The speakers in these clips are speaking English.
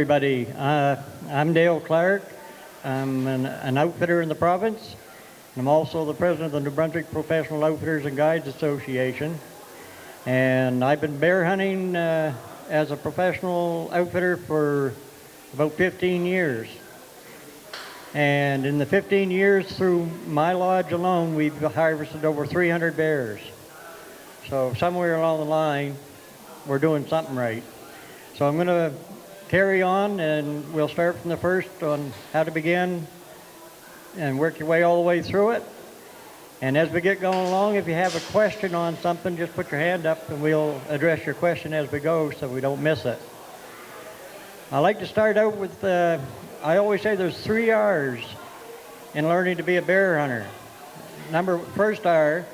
Everybody, I'm Dale Clarke. I'm an outfitter in the province. I'm also the president of the New Brunswick Professional Outfitters and Guides Association. And I've been bear hunting as a professional outfitter for about 15 years. And in the 15 years through my lodge alone, we've harvested over 300 bears. So somewhere along the line, we're doing something right. So I'm going to carry on, and we'll start from the first on how to begin and work your way all the way through it. And as we get going along, if you have a question on something, just put your hand up and we'll address your question as we go so we don't miss it. I like to start out with, I always say there's 3 R's in learning to be a bear hunter. First R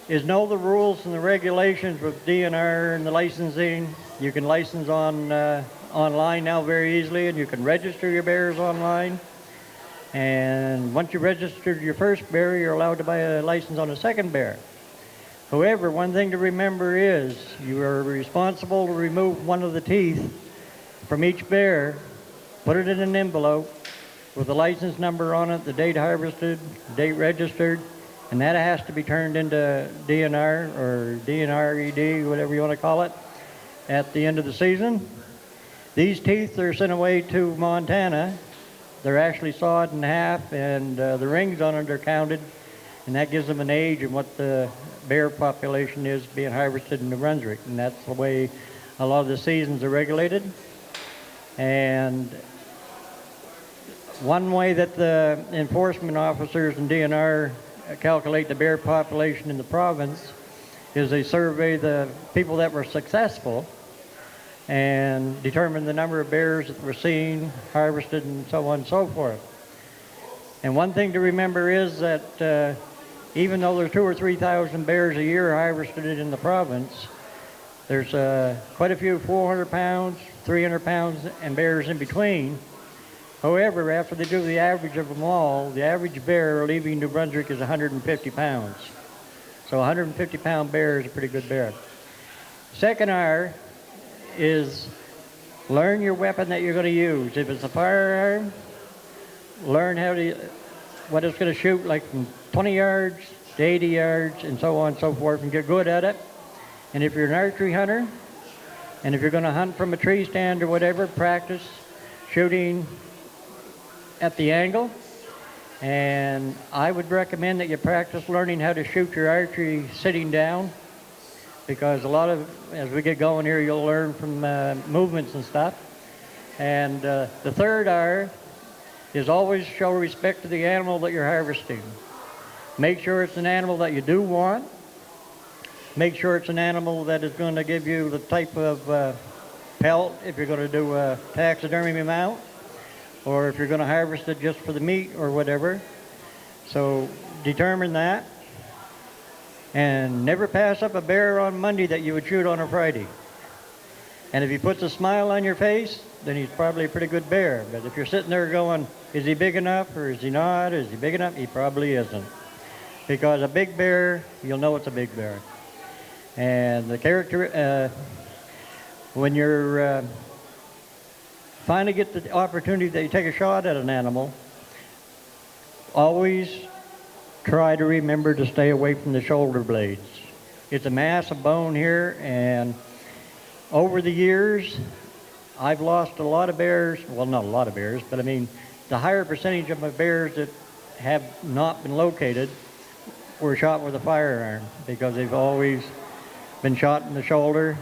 is know the rules and the regulations with DNR and the licensing. You can license online now very easily, and you can register your bears online. And once you registered your first bear, you're allowed to buy a license on a second bear. However, one thing to remember is you are responsible to remove one of the teeth from each bear, put it in an envelope with the license number on it, the date harvested, date registered, and that has to be turned into DNR or DNRED, whatever you want to call it, at the end of the season. These teeth are sent away to Montana. They're actually sawed in half, and the rings on it are counted, and that gives them an age and what the bear population is being harvested in New Brunswick. And that's the way a lot of the seasons are regulated. And one way that the enforcement officers and DNR calculate the bear population in the province is they survey the people that were successful and determine the number of bears that were seen, harvested, and so on and so forth. And one thing to remember is that even though there's 2,000 or 3,000 bears a year harvested in the province, there's quite a few 400 pounds, 300 pounds, and bears in between. However, after they do the average of them all, the average bear leaving New Brunswick is 150 pounds. So a 150-pound bear is a pretty good bear. Second R is learn your weapon that you're going to use. If it's a firearm, learn what it's going to shoot, like from 20 yards to 80 yards and so on and so forth, and get good at it. And if you're an archery hunter, and if you're going to hunt from a tree stand or whatever, practice shooting at the angle. And I would recommend that you practice learning how to shoot your archery sitting down, because a lot of, as we get going here, you'll learn from movements and stuff. And the third R is always show respect to the animal that you're harvesting. Make sure it's an animal that you do want. Make sure it's an animal that is going to give you the type of pelt if you're going to do a taxidermy mount, or if you're going to harvest it just for the meat or whatever. So determine that. And never pass up a bear on Monday that you would shoot on a Friday. And if he puts a smile on your face, then he's probably a pretty good bear. But if you're sitting there going, is he big enough or is he not? Is he big enough? He probably isn't. Because a big bear, you'll know it's a big bear. And the character, when you're finally get the opportunity that you take a shot at an animal, always try to remember to stay away from the shoulder blades. It's a mass of bone here, and over the years, I've lost a lot of bears. Well, not a lot of bears, but I mean, the higher percentage of my bears that have not been located were shot with a firearm, because they've always been shot in the shoulder,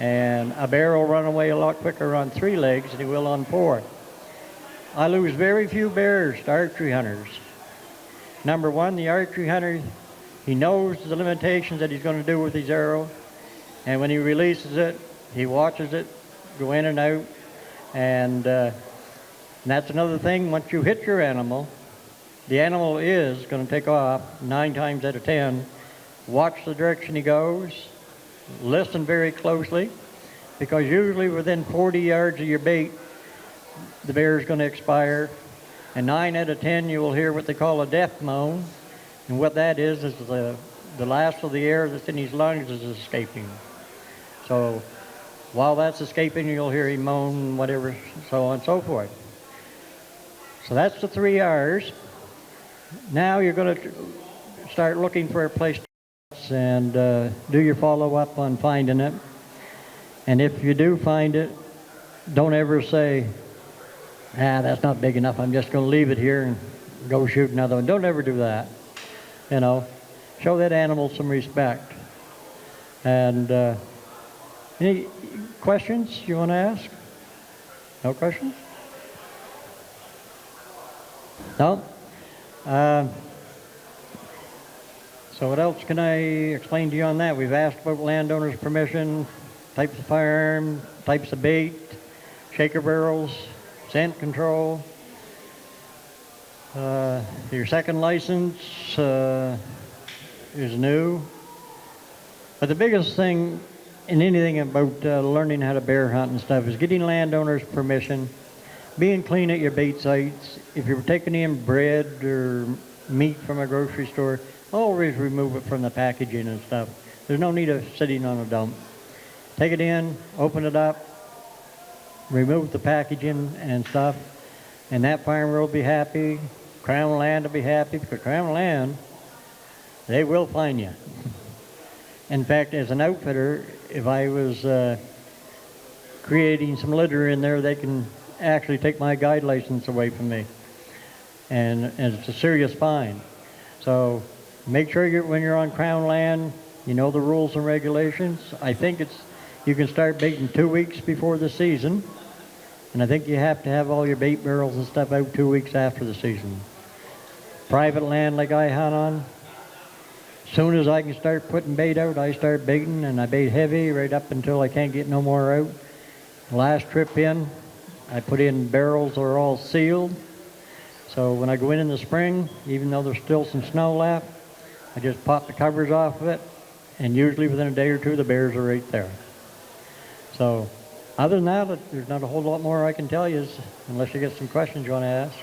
and a bear will run away a lot quicker on 3 legs than he will on 4. I lose very few bears to archery hunters. Number one, the archery hunter, he knows the limitations that he's going to do with his arrow, and when he releases it, he watches it go in and out, and that's another thing. Once you hit your animal, the animal is going to take off 9 times out of 10. Watch the direction he goes, listen very closely, because usually within 40 yards of your bait, the bear is going to expire. And 9 out of 10, you will hear what they call a death moan. And what that is the last of the air that's in his lungs is escaping. So While that's escaping, you'll hear him moan, whatever, so on and so forth. So that's the 3 R's. Now you're going to start looking for a place to and do your follow-up on finding it. And if you do find it, don't ever say, that's not big enough, I'm just going to leave it here and go shoot another one. Don't ever do that. You know, show that animal some respect. And any questions you want to ask? No questions? No? So what else can I explain to you on that? We've asked about landowners' permission, types of firearm, types of bait, shaker barrels, scent control. Your second license is new. But the biggest thing in anything about learning how to bear hunt and stuff is getting landowners' permission, being clean at your bait sites. If you're taking in bread or meat from a grocery store, always remove it from the packaging and stuff. There's no need of sitting on a dump. Take it in, open it up, remove the packaging and stuff, and that farmer will be happy. Crown Land will be happy, because Crown Land, they will find you. In fact, as an outfitter, if I was creating some litter in there, they can actually take my guide license away from me. And it's a serious fine. So make sure when you're on Crown Land, you know the rules and regulations. I think you can start baiting 2 weeks before the season. And I think you have to have all your bait barrels and stuff out 2 weeks after the season. Private land like I hunt on, as soon as I can start putting bait out, I start baiting, and I bait heavy right up until I can't get no more out. Last trip in, I put in barrels that are all sealed. So when I go in the spring, even though there's still some snow left, I just pop the covers off of it, and usually within a day or two, the bears are right there. So other than that, there's not a whole lot more I can tell you, unless you get some questions you want to ask.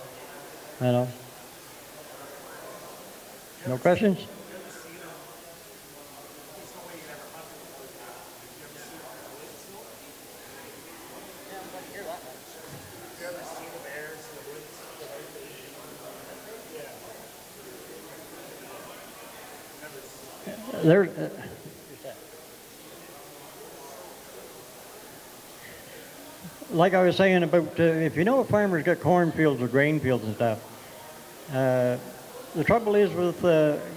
I know. No questions? Like I was saying about, if you know a farmer's got cornfields or grain fields and stuff, the trouble is with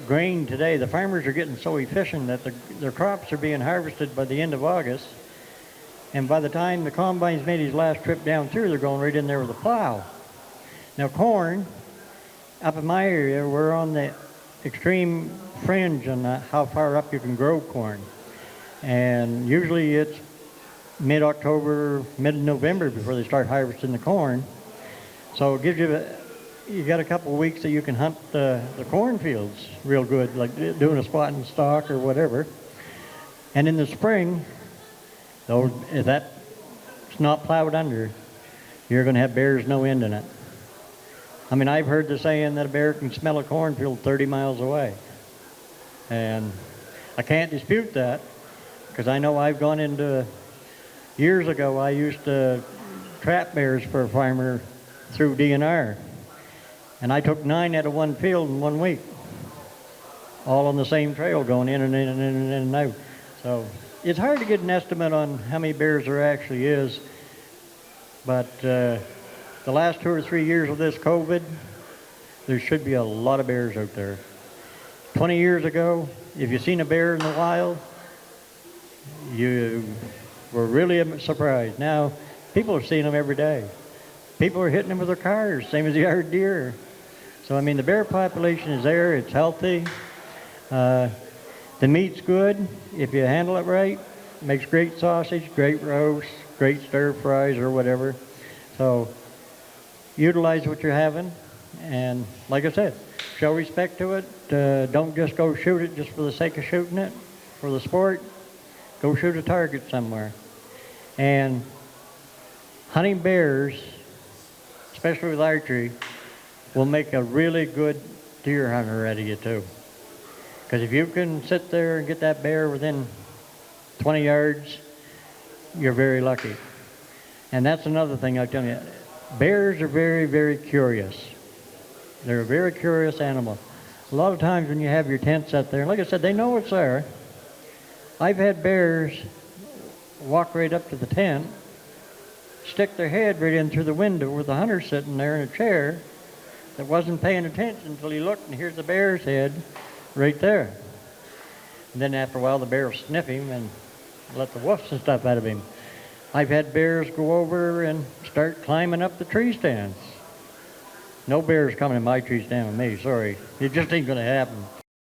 grain today, the farmers are getting so efficient that their crops are being harvested by the end of August, and by the time the combine's made his last trip down through, they're going right in there with a plow. Now corn, up in my area, we're on the extreme fringe on how far up you can grow corn. And usually it's mid-October, mid-November before they start harvesting the corn. So it gives you got a couple of weeks that you can hunt the cornfields real good, like doing a spot and stalk or whatever. And in the spring, though, if that's not plowed under, you're going to have bears no end in it. I mean, I've heard the saying that a bear can smell a cornfield 30 miles away. And I can't dispute that, because I know I've gone into, years ago, I used to trap bears for a farmer through DNR. And I took 9 out of one field in 1 week, all on the same trail, going in and in and in and in and out. So it's hard to get an estimate on how many bears there actually is, but the last 2 or 3 years of this COVID, there should be a lot of bears out there. 20 years ago, if you seen a bear in the wild, you were really surprised. Now, people are seeing them every day. People are hitting them with their cars, same as the yard deer. So, I mean, the bear population is there. It's healthy. The meat's good if you handle it right. It makes great sausage, great roast, great stir fries or whatever. So, utilize what you're having. And like I said, show respect to it. Don't just go shoot it just for the sake of shooting it, for the sport. Go shoot a target somewhere. And hunting bears, especially with archery, will make a really good deer hunter out of you too. Because if you can sit there and get that bear within 20 yards, you're very lucky. And that's another thing I tell you. Bears are very, very curious. They're a very curious animal. A lot of times when you have your tent set there, like I said, they know it's there. I've had bears walk right up to the tent, stick their head right in through the window with the hunter sitting there in a chair that wasn't paying attention until he looked, and here's the bear's head right there. And then after a while, the bear will sniff him and let the woofs and stuff out of him. I've had bears go over and start climbing up the tree stands. No bears coming in my tree stand with me, sorry. It just ain't going to happen.